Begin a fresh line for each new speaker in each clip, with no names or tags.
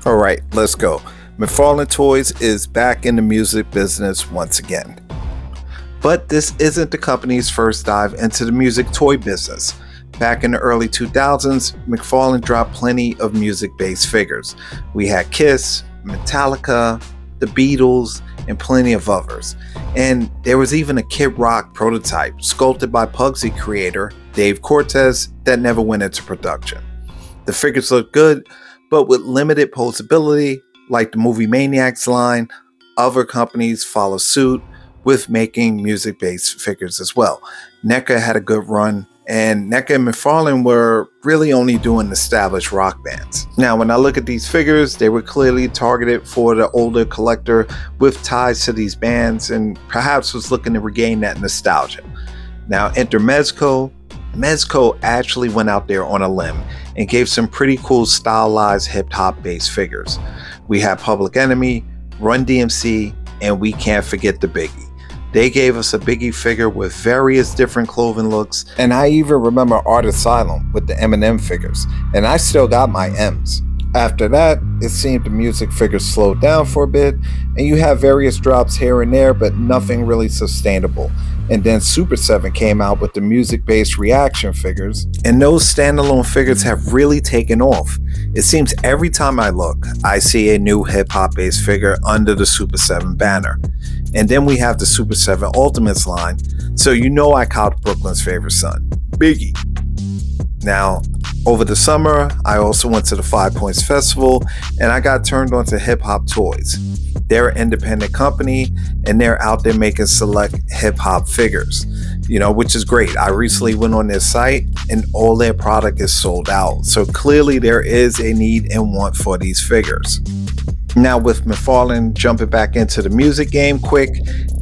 All right, let's go. Mcfarlane Toys is back in the music business once again. But this isn't the company's first dive into the music toy business. Back in the early 2000s, Mcfarlane dropped plenty of music-based figures. We had Kiss, Metallica, the Beatles, and plenty of others. And there was even a Kid Rock prototype sculpted by Pugsy creator Dave Cortez that never went into production. The figures looked good, but with limited posability, like the movie Maniacs line, other companies follow suit with making music-based figures as well. NECA had a good run, and NECA and Mcfarlane were really only doing established rock bands. Now, when I look at these figures, they were clearly targeted for the older collector with ties to these bands and perhaps was looking to regain that nostalgia. Now, enter Mezco. Mezco actually went out there on a limb and gave some pretty cool stylized hip-hop based figures. We have Public Enemy, Run DMC, and we can't forget the Biggie. They gave us a Biggie figure with various different clothing looks, and I even remember Art Asylum with the Eminem figures, and I still got my M's. After that, it seemed the music figures slowed down for a bit, and you have various drops here and there, but nothing really sustainable. And then Super 7 came out with the music-based reaction figures, and those standalone figures have really taken off. It seems every time I look, I see a new hip-hop based figure under the Super 7 banner. And then we have the Super 7 Ultimates line, so you know I caught Brooklyn's favorite son, Biggie. Now, over the summer, I also went to the 5 Points Festival, and I got turned on to Hip Hop Toys. They're an independent company, and they're out there making select hip-hop figures, which is great. I recently went on their site, and all their product is sold out. So clearly there is a need and want for these figures. Now, with Mcfarlane jumping back into the music game quick,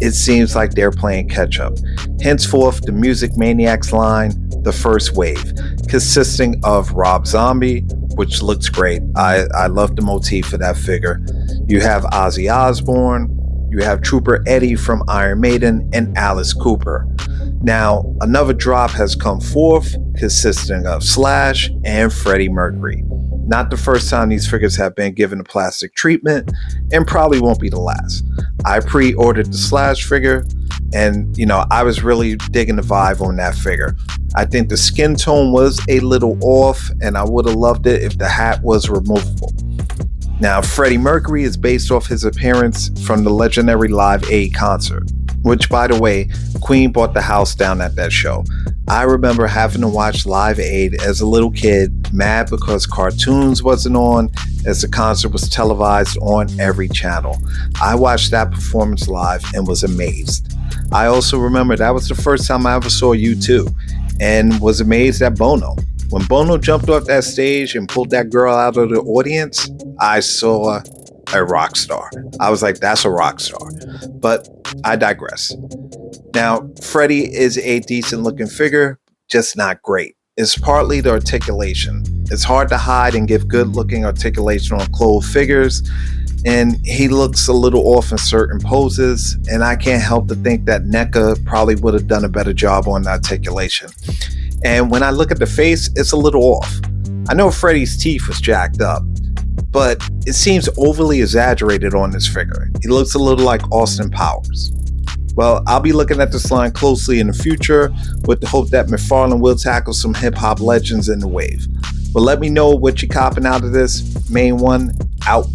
it seems like they're playing catch up. Henceforth, the Music Maniacs line, the first wave, consisting of Rob Zombie, which looks great. I love the motif for that figure. You have Ozzy Osbourne, you have Trooper Eddie from Iron Maiden, and Alicecooper. Now, another drop has come forth, consisting of Slash and Freddie Mercury. Not the first time these figures have been given a plastic treatment, and probably won't be the last. I pre-ordered the Slash figure, and I was really digging the vibe on that figure. I think the skin tone was a little off, and I would have loved it if the hat was removable. Now, Freddie Mercury is based off his appearance from the legendary Live Aid concert, which, by the way, Queen bought the house down at that show. I remember having to watch Live Aid as a little kid, mad because cartoons wasn't on, as the concert was televised on every channel. I watched that performance live and was amazed. I also remember that was the first time I ever saw U2 and was amazed at Bono. When Bono jumped off that stage and pulled that girl out of the audience, I saw a rock star. I was like, that's a rock star. But I digress. Now, Freddie is a decent looking figure, just not great. It's partly the articulation. It's hard to hide and give good looking articulation on clothed figures, and he looks a little off in certain poses, and I can't help to think that NECA probably would have done a better job on the articulation. And when I look at the face, it's a little off. I know Freddie's teeth was jacked up, but it seems overly exaggerated on this figure. He looks a little like Austin Powers. Well, I'll be looking at this line closely in the future with the hope that Mcfarlane will tackle some hip-hop legends in the wave. But let me know what you're copping out of this. Main one, out.